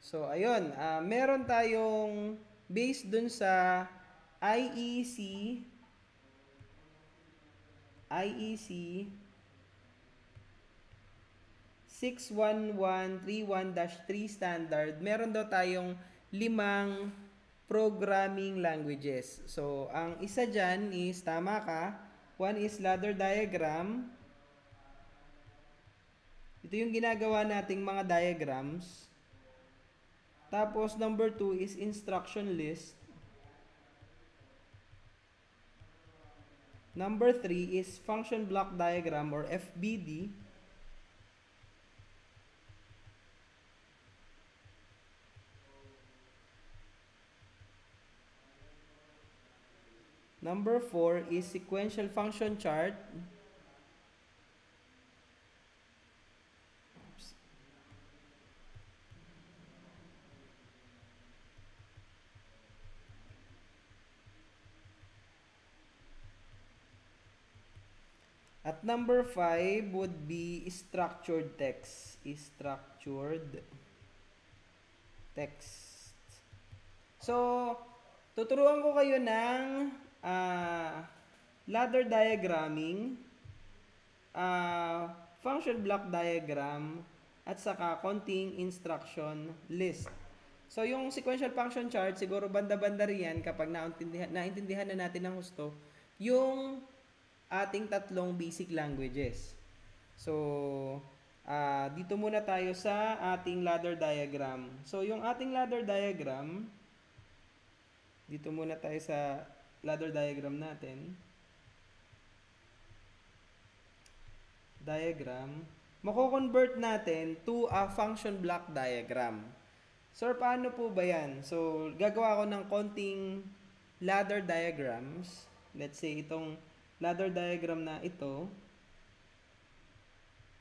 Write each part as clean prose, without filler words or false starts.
So, ayun, meron tayong based dun sa IEC, IEC 61131-3 standard, meron daw tayong 5 programming languages. So, ang isa dyan is, tama ka, one is ladder diagram. Ito yung ginagawa nating mga diagrams. Tapos, number 2 is instruction list. Number 3 is function block diagram or FBD. Number 4 is sequential function chart. At number 5 would be structured text. Structured text. So, tuturuan ko kayo ng ladder diagramming, function block diagram, at saka konting instruction list. So, yung sequential function chart, siguro banda-banda riyan kapag naintindihan na natin ng husto, yung ating tatlong basic languages. So, dito muna tayo sa ating ladder diagram. So, yung ating ladder diagram, dito muna tayo sa ladder diagram natin. Diagram. Mako-convert natin to a function block diagram. Sir, paano po ba yan? So, gagawa ako ng konting ladder diagrams. Let's say, itong ladder diagram na ito,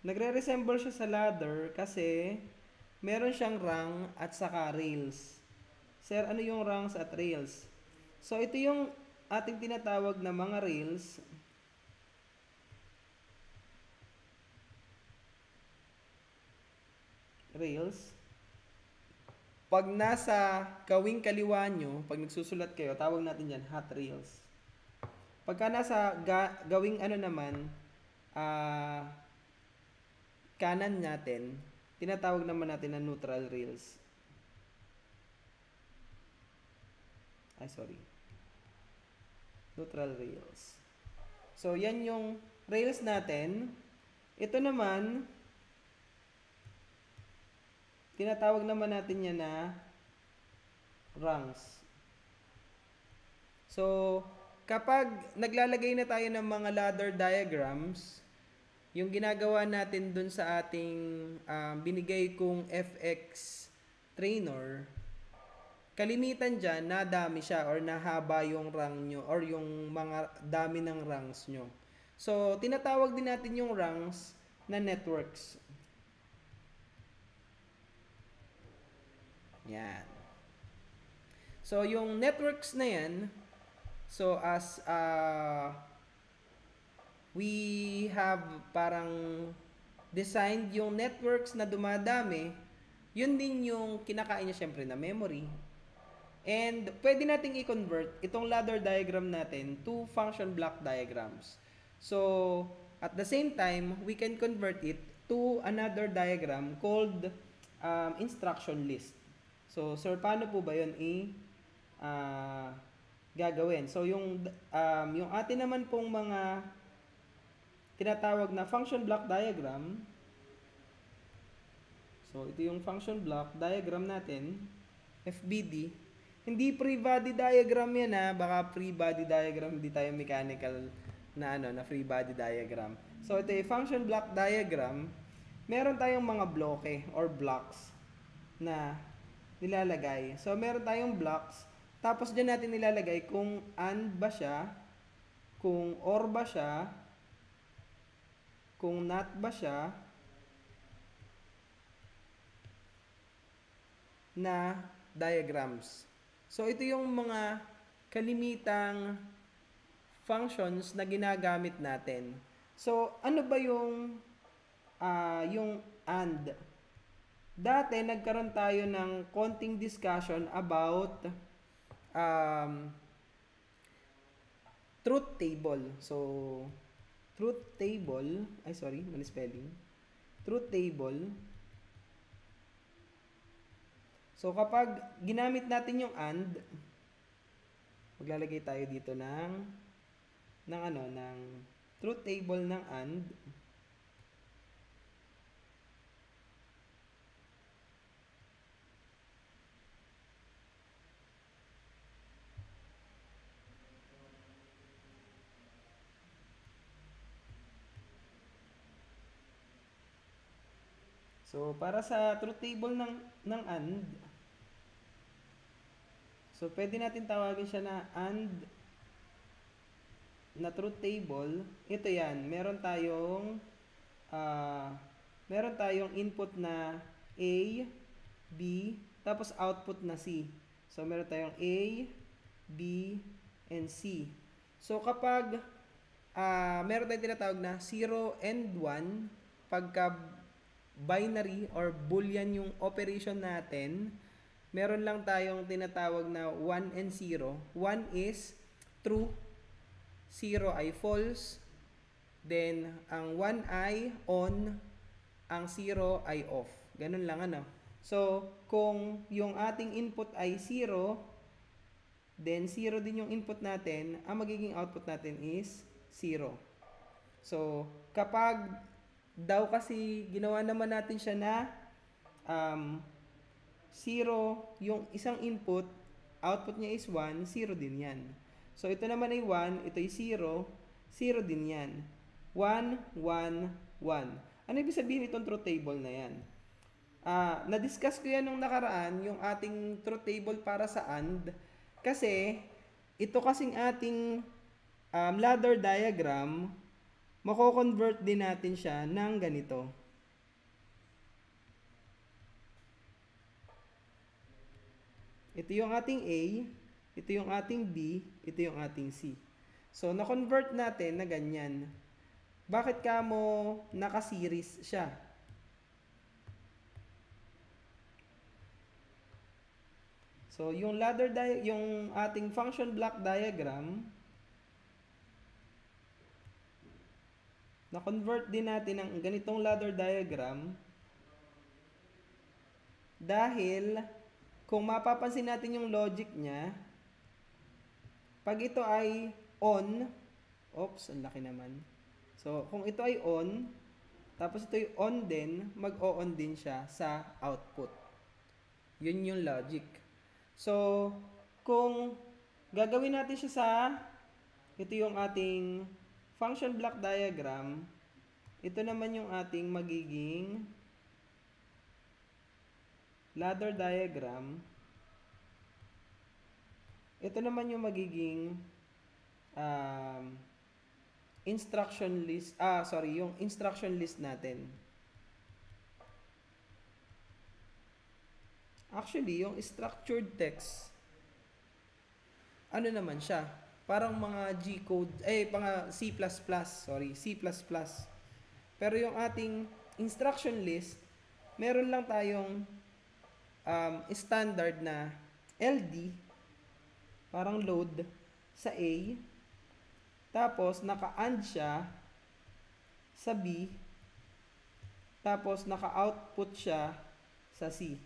nagre-resemble siya sa ladder kasi meron siyang rung at saka rails. Sir, ano yung rungs at rails? So, ito yung ating tinatawag na mga rails. Rails. Pag nasa kawing kaliwa nyo, pag nagsusulat kayo, tawag natin dyan hot rails. Pagka nasa gawing ano naman, kanan natin, tinatawag naman natin na neutral rails. Ay, sorry. Neutral rails. So, yan yung rails natin. Ito naman, tinatawag naman natin yan na rungs. So, kapag naglalagay na tayo ng mga ladder diagrams, yung ginagawa natin dun sa ating binigay kong FX trainer, kalimitan dyan, nadami siya or nahaba yung rung nyo or yung mga dami ng rungs nyo. So, tinatawag din natin yung rungs na networks. Yan. So, yung networks na yan, so as we have parang designed yung networks na dumadami, yun din yung kinakain niya syempre na memory. And pwede nating i-convert itong ladder diagram natin to function block diagrams. So, at the same time, we can convert it to another diagram called instruction list. So, sir, paano po ba yun gagawin? So, yung atin naman pong mga tinatawag na function block diagram. So, ito yung function block diagram natin, FBD. Hindi free body diagram yan ha. Baka free body diagram, hindi tayo mechanical na na free body diagram. So, ito yung function block diagram. Meron tayong mga bloke or blocks na nilalagay. So, meron tayong blocks. Tapos, dyan natin nilalagay kung and ba siya, kung or ba siya, kung not ba siya, na diagrams. So, ito yung mga kalimitang functions na ginagamit natin. So, ano ba yung and? Dati nagkaroon tayo ng konting discussion about truth table. So, truth table, ay sorry, mali spelling. Truth table. So, kapag ginamit natin yung and, maglalagay tayo dito ng truth table ng and. So, para sa truth table ng and, so pwede natin tawagin siya na and na truth table. Ito yan, meron tayong input na A, B, tapos output na C. So, meron tayong A, B, and C. So, kapag meron tayong tinatawag na 0 and 1, pagka binary or boolean yung operation natin, meron lang tayong tinatawag na 1 and 0. 1 is true, 0 ay false, then ang 1 ay on, ang 0 ay off. Ganun lang ano. So, kung yung ating input ay 0, then 0 din yung input natin, ang magiging output natin is 0. So, kapag daw kasi ginawa naman natin siya na 0 yung isang input, output niya is 1, 0 din yan. So, ito naman ay 1, ito ay 0, 0 din yan. 1, 1, 1. Ano ibig sabihin itong truth table na yan? Na-discuss ko yan nung nakaraan, yung ating truth table para sa AND. Kasi, ito kasing ating ladder diagram, mako-convert din natin siya ng ganito. Ito yung ating A, ito yung ating B, ito yung ating C. So, na-convert natin na ganyan. Bakit kamo naka-series siya? So, yung yung ating function block diagram, na-convert din natin ng ganitong ladder diagram dahil kung mapapansin natin yung logic niya, pag ito ay on, oops, ang laki naman. So, kung ito ay on, tapos ito ay on din, mag-o-on din siya sa output. Yun yung logic. So, kung gagawin natin siya sa, ito yung ating function block diagram, ito naman yung ating magiging ladder diagram. Ito naman yung magiging instruction list, yung instruction list natin. Actually, yung structured text, ano naman siya? Parang mga G-code, mga C++, C++. Pero yung ating instruction list, meron lang tayong standard na LD, parang load sa A, tapos naka-AND siya sa B, tapos naka-output siya sa C.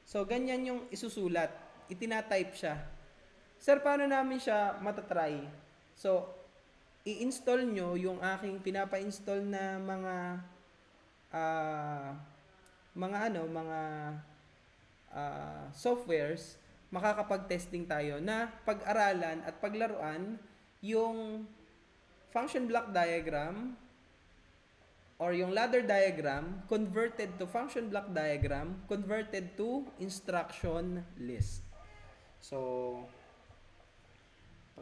So, ganyan yung isusulat. Itinatype siya. Sir, paano namin siya matatry? So, i-install nyo yung aking pinapa-install na softwares. Makakapag-testing tayo na pag-aralan at paglaruan yung function block diagram or yung ladder diagram converted to function block diagram converted to instruction list. So,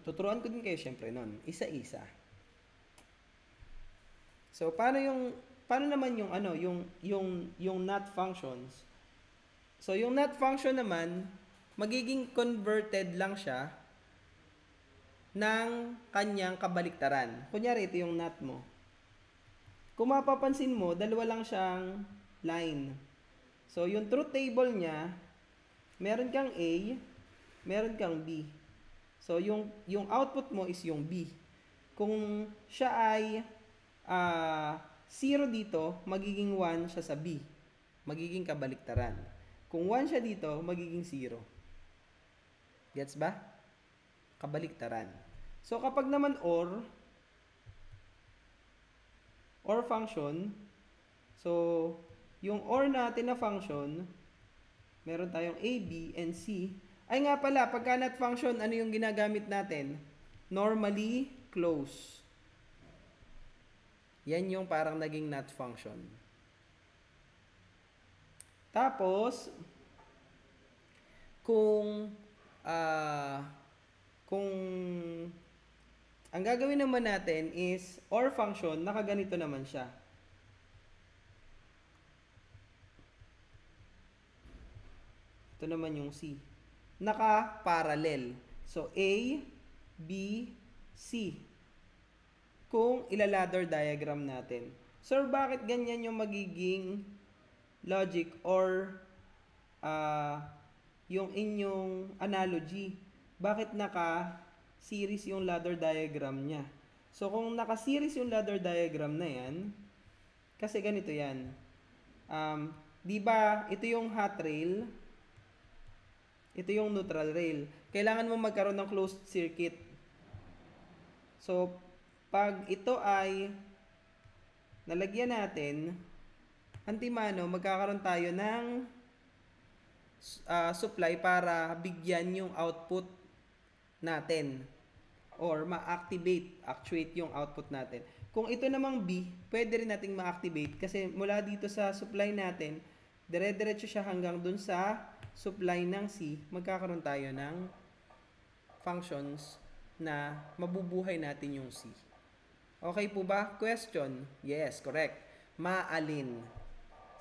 tuturuan ko din kayo syempre nun, isa-isa. So, paano naman yung not functions? So, yung not function naman, magiging converted lang siya ng kanyang kabaliktaran. Kunyari, ito yung not mo. Kung mapapansin mo, dalawa lang siyang line. So, yung truth table niya, meron kang A, meron kang B. So, yung output mo is yung B. Kung siya ay 0 dito, magiging 1 siya sa B. Magiging kabaliktaran. Kung 1 siya dito, magiging 0. Gets ba? Kabaliktaran. So, kapag naman or function, so, yung or natin na function, meron tayong A, B, and C. Ay nga pala, pagka not function, ano yung ginagamit natin? Normally, close. Yan yung parang naging not function. Tapos, kung ang gagawin naman natin is or function, nakaganito naman siya. Ito naman yung C. Naka-parallel. So, A, B, C. Kung ila-ladder diagram natin. Sir, bakit ganyan yung magiging logic or yung inyong analogy? Bakit naka-series yung ladder diagram niya? So, kung naka-series yung ladder diagram na yan, kasi ganito yan. Di ba, ito yung hot rail, ito yung neutral rail. Kailangan mo magkaroon ng closed circuit. So, pag ito ay nalagyan natin, antimano, magkakaroon tayo ng supply para bigyan yung output natin or actuate yung output natin. Kung ito namang B, pwede rin nating ma-activate kasi mula dito sa supply natin, dire-diretso siya hanggang dun sa supply ng C, magkakaroon tayo ng functions na mabubuhay natin yung C. Okay po ba? Question? Yes, correct. Maalin.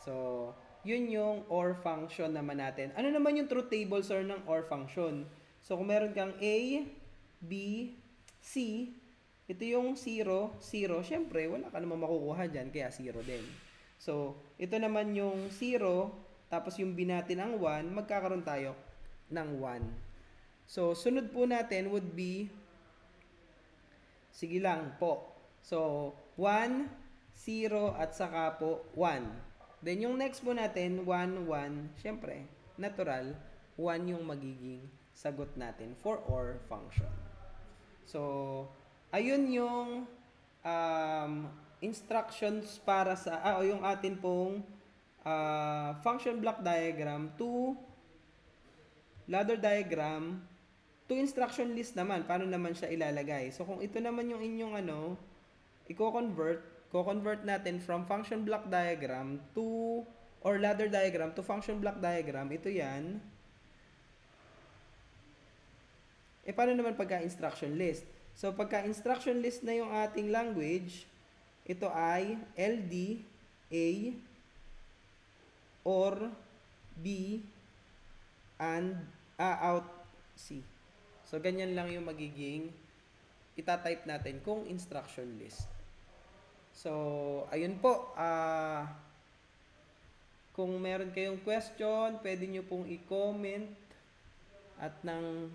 So, yun yung OR function naman natin. Ano naman yung truth table, sir, ng OR function? So, kung meron kang A, B, C, ito yung 0, 0, syempre, wala ka naman makukuha dyan, kaya 0 din. So, ito naman yung 0, tapos yung B natin ang 1, magkakaroon tayo ng 1. So, sunod po natin would be, sige lang po. So, 1, 0, at saka po 1. Then, yung next po natin, 1, 1, syempre, natural, 1 yung magiging sagot natin for OR function. So, ayun yung instructions para sa, yung atin pong function block diagram to ladder diagram to instruction list naman. Paano naman siya ilalagay? So, kung ito naman yung inyong i-convert natin from function block diagram to, or ladder diagram to function block diagram, ito yan. Paano naman pagka-instruction list? So, pagka-instruction list na yung ating language, ito ay LD, A, or B, and out, C. So, ganyan lang yung magiging itatype natin kung instruction list. So, ayun po. Kung meron kayong question, pwede nyo pong i-comment at nang